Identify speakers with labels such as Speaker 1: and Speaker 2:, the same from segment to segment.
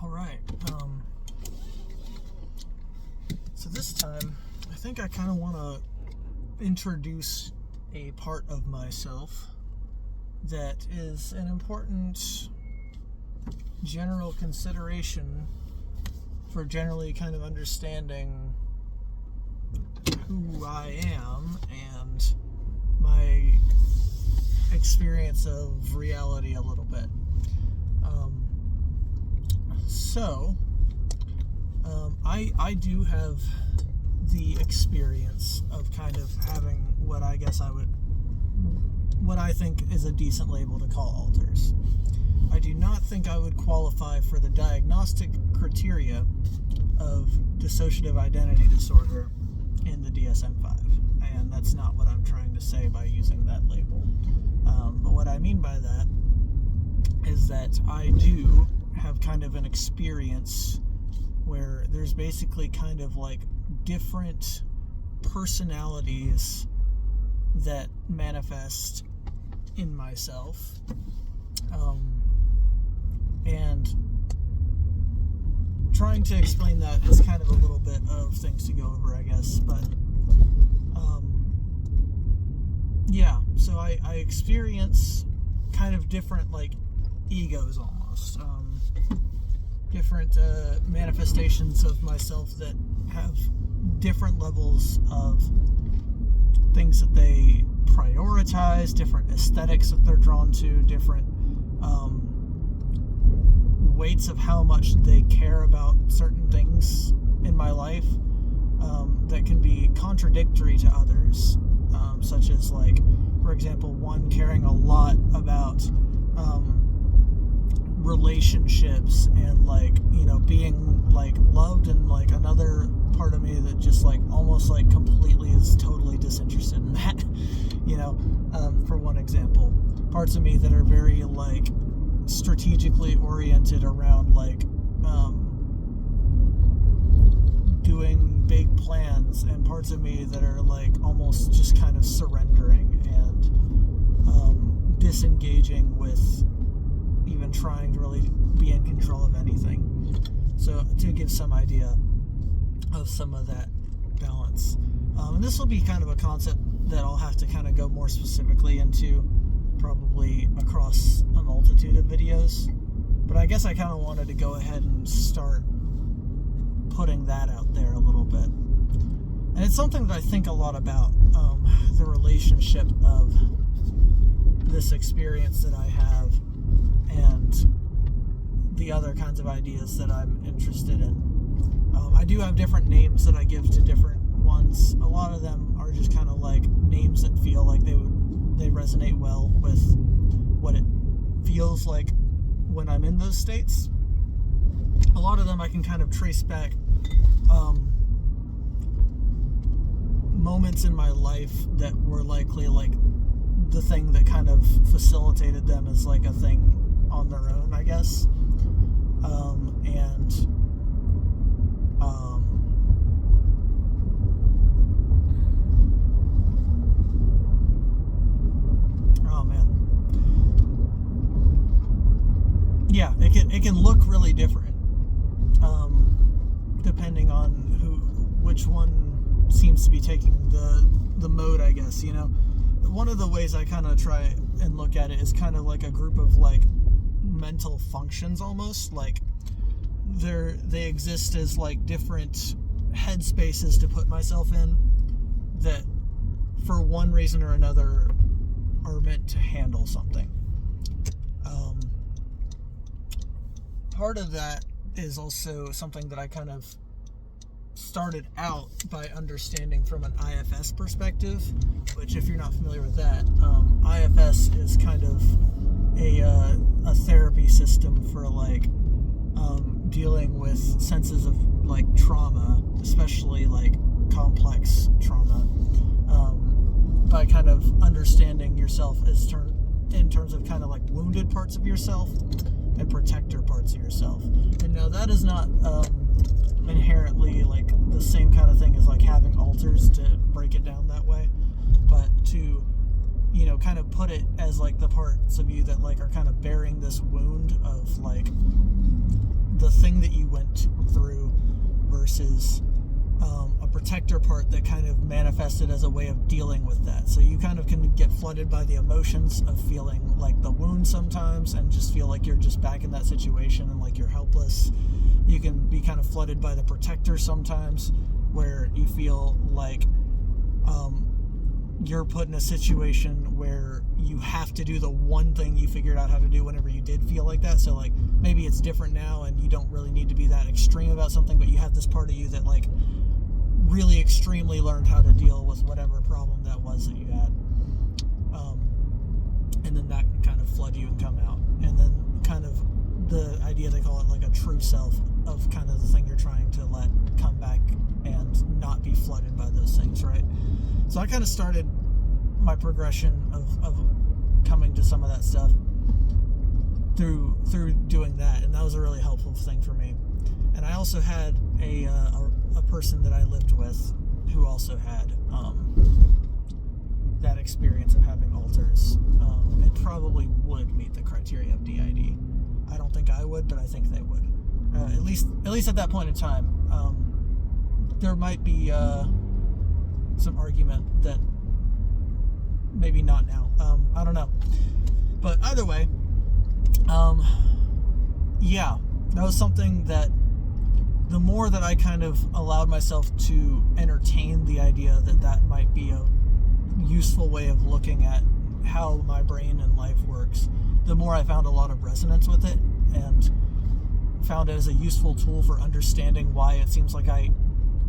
Speaker 1: All right. So this time, I think I kind of want to introduce a part of myself that is an important general consideration for generally kind of understanding who I am and my experience of reality a little bit. I do have the experience of kind of having what I think is a decent label to call alters. I do not think I would qualify for the diagnostic criteria of dissociative identity disorder in the DSM-5, and that's not what I'm trying to say by using that label. But what I mean by that is that I do have kind of an experience where there's basically kind of like different personalities that manifest in myself, and trying to explain that is kind of a little bit of things to go over, I guess, but so I experience kind of different like egos almost, different manifestations of myself that have different levels of things that they prioritize, different aesthetics that they're drawn to, different weights of how much they care about certain things in my life that can be contradictory to others, such as, like, for example, one caring a lot about relationships and, like, you know, being like loved, and like another part of me that just like almost like completely is totally disinterested in that, you know, for one example. Parts of me that are very like strategically oriented around like doing big plans, and parts of me that are like almost just kind of surrendering and disengaging with even trying to really be in control of anything. So to give some idea of some of that balance, and this will be kind of a concept that I'll have to kind of go more specifically into probably across a multitude of videos, but I guess I kind of wanted to go ahead and start putting that out there a little bit. And it's something that I think a lot about, the relationship of this experience that I have and the other kinds of ideas that I'm interested in. I do have different names that I give to different ones. A lot of them are just kind of like names that feel like they resonate well with what it feels like when I'm in those states. A lot of them I can kind of trace back moments in my life that were likely like the thing that kind of facilitated them as like a thing on their own, I guess. Oh man, yeah, it can look really different, depending on which one seems to be taking the mode, I guess. You know, one of the ways I kind of try and look at it is kind of like a group of like mental functions, almost like they exist as like different headspaces to put myself in that for one reason or another are meant to handle something. Part of that is also something that I kind of started out by understanding from an IFS perspective, which, if you're not familiar with that, IFS is kind of a therapy system for like dealing with senses of like trauma, especially like complex trauma, by kind of understanding yourself in terms of kind of like wounded parts of yourself and protector parts of yourself. And now that is not inherently like the same kind of thing as like having alters, to break it down that way, but to, you know, kind of put it as like the parts of you that like are kind of bearing this wound of like the thing versus a protector part that kind of manifested as a way of dealing with that. So you kind of can get flooded by the emotions of feeling like the wound sometimes and just feel like you're just back in that situation and like you're helpless. You can be kind of flooded by the protector sometimes, where you feel like you're put in a situation where you have to do the one thing you figured out how to do whenever you did feel like that. So like maybe it's different now and you don't really need to be that extreme about something, but you have this part of you that like really extremely learned how to deal with whatever problem that was that you had. And then that can kind of flood you and come out. And then kind of the idea, they call it like a true self, of kind of the thing you're trying to let come back and not be flooded by those things, right? So I kind of started my progression of coming to some of that stuff through doing that, and that was a really helpful thing for me. And I also had a person that I lived with who also had that experience of having alters, and probably would meet the criteria of DID. I don't think I would, but I think they would. At least at that point in time. There might be some argument that maybe not now. I don't know. But either way, yeah, that was something that the more that I kind of allowed myself to entertain the idea that that might be a useful way of looking at how my brain and life works, the more I found a lot of resonance with it and found it as a useful tool for understanding why it seems like I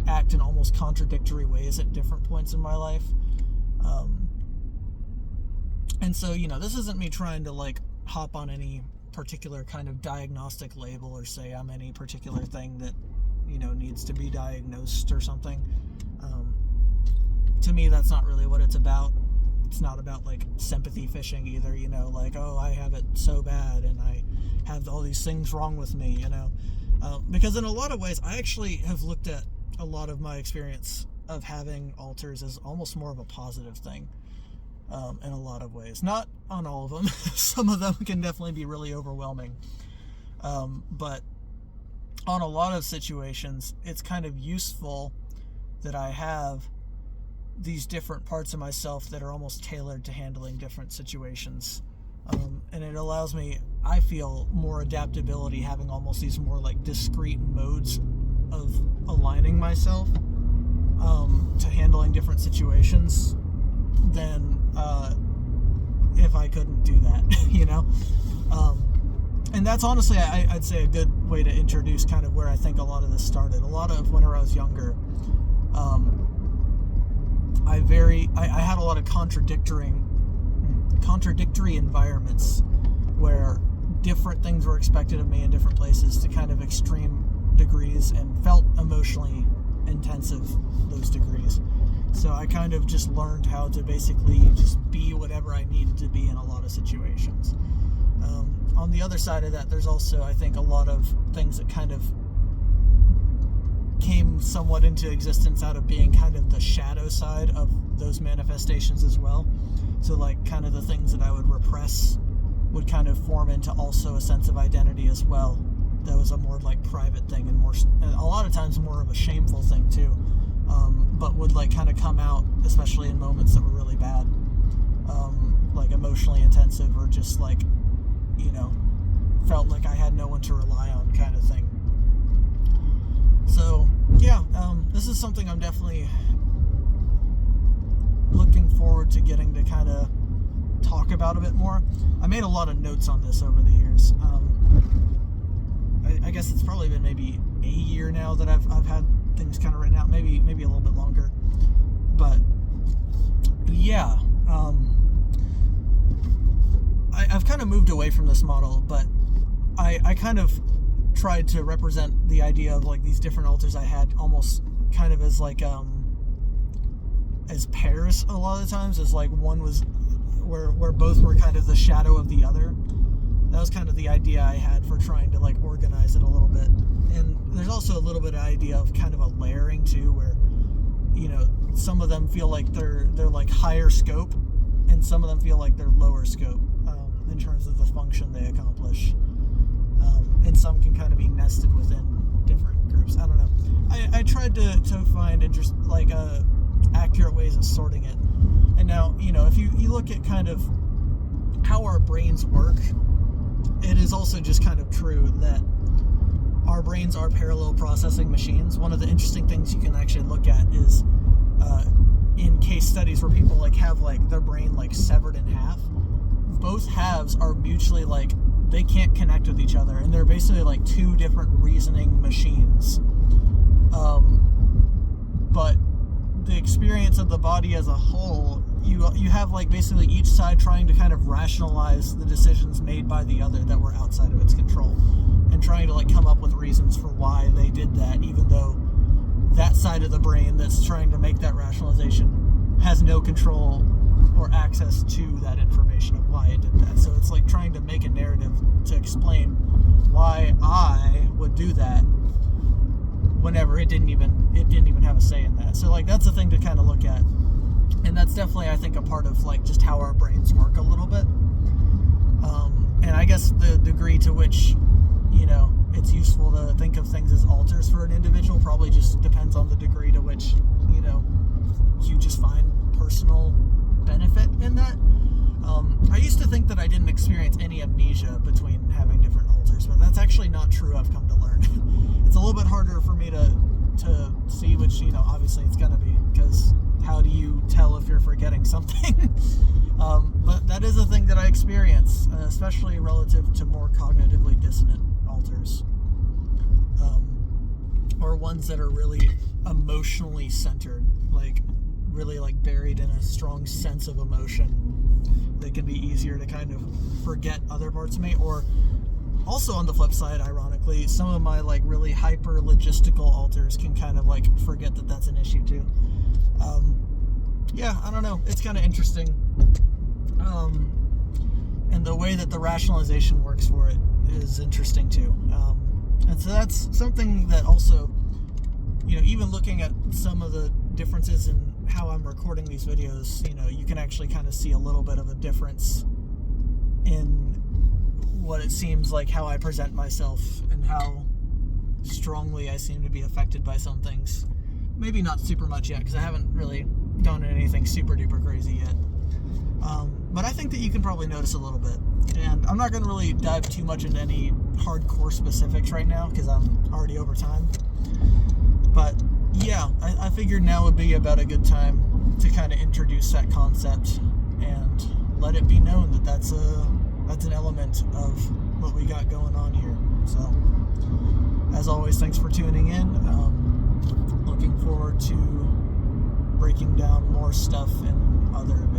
Speaker 1: act in almost contradictory ways at different points in my life. And so, you know, this isn't me trying to like hop on any particular kind of diagnostic label or say I'm any particular thing that, you know, needs to be diagnosed or something. To me, that's not really what it's about. It's not about like sympathy fishing either, you know, like, oh, I have it so bad and I have all these things wrong with me, you know, because in a lot of ways I actually have looked at a lot of my experience of having alters as almost more of a positive thing, in a lot of ways. Not on all of them. Some of them can definitely be really overwhelming, but on a lot of situations it's kind of useful that I have these different parts of myself that are almost tailored to handling different situations, and it allows me, I feel, more adaptability, having almost these more like discrete modes of aligning myself to handling different situations than if I couldn't do that, you know. And that's honestly, I'd say, a good way to introduce kind of where I think a lot of this started. A lot of whenever I was younger, I had a lot of contradictory environments where different things were expected of me in different places to kind of extreme degrees, and felt emotionally intensive, those degrees. So I kind of just learned how to basically just be whatever I needed to be in a lot of situations. On the other side of that, there's also, I think, a lot of things that kind of came somewhat into existence out of being kind of the shadow side of those manifestations as well. So like kind of the things that I would repress would kind of form into also a sense of identity as well. That was a more like private thing, and more, a lot of times more of a shameful thing too, but would like kind of come out, especially in moments that were really bad, like emotionally intensive, or just like, you know, felt like I had no one to rely on kind of thing. So yeah, this is something I'm definitely looking forward to getting to kind of talk about a bit more. I made a lot of notes on this over the years. I guess it's probably been maybe a year now that I've had things kind of written out, maybe a little bit longer. But yeah, I've kind of moved away from this model, but I kind of tried to represent the idea of like these different alters I had almost kind of as like as pairs a lot of the times, as like one was where both were kind of the shadow of the other. That was kind of the idea I had for trying to like organize it a little bit. And there's also a little bit of idea of kind of a layering too, where, you know, some of them feel like they're like higher scope, and some of them feel like they're lower scope in terms of the function they accomplish. And some can kind of be nested within different groups. I don't know. I tried to find accurate ways of sorting it. And now, if you look at kind of how our brains work, it is also just kind of true that our brains are parallel processing machines. One of the interesting things you can actually look at is in case studies where people have their brain severed in half, both halves are mutually they can't connect with each other, and they're basically two different reasoning machines. But the experience of the body as a whole, you have basically each side trying to kind of rationalize the decisions made by the other that were outside of its control, and trying to come up with reasons for why they did that, even though that side of the brain that's trying to make that rationalization has no control or access to that information of why it did that. So it's trying to make a narrative to explain why I would do that whenever it didn't even have a say in that. So that's a thing to kind of look at, and that's definitely, I think, a part of just how our brains work a little bit. And I guess the degree to which it's useful to think of things as alters for an individual probably just depends on the degree to which you just find personal benefit in that. I used to think that I didn't experience any amnesia between having different alters, but that's actually not true. I've come to learn. It's a little bit harder for me to see, which obviously it's gonna be, because how do you tell if you're forgetting something? But that is a thing that I experience, especially relative to more cognitively dissonant alters, or ones that are really emotionally centered, really buried in a strong sense of emotion. They can be easier to kind of forget other parts of me. Or also on the flip side, ironically, some of my really hyper logistical alters can kind of forget that that's an issue too. I don't know, it's kind of interesting. And the way that the rationalization works for it is interesting too. And so that's something that also, even looking at some of the differences in how I'm recording these videos, you can actually kind of see a little bit of a difference in what it seems like how I present myself and how strongly I seem to be affected by some things. Maybe not super much yet, because I haven't really done anything super duper crazy yet. But I think that you can probably notice a little bit. And I'm not going to really dive too much into any hardcore specifics right now, because I'm already over time. But yeah, I figured now would be about a good time to kind of introduce that concept and let it be known that that's an element of what we got going on here. So, as always, thanks for tuning in. Looking forward to breaking down more stuff in other videos.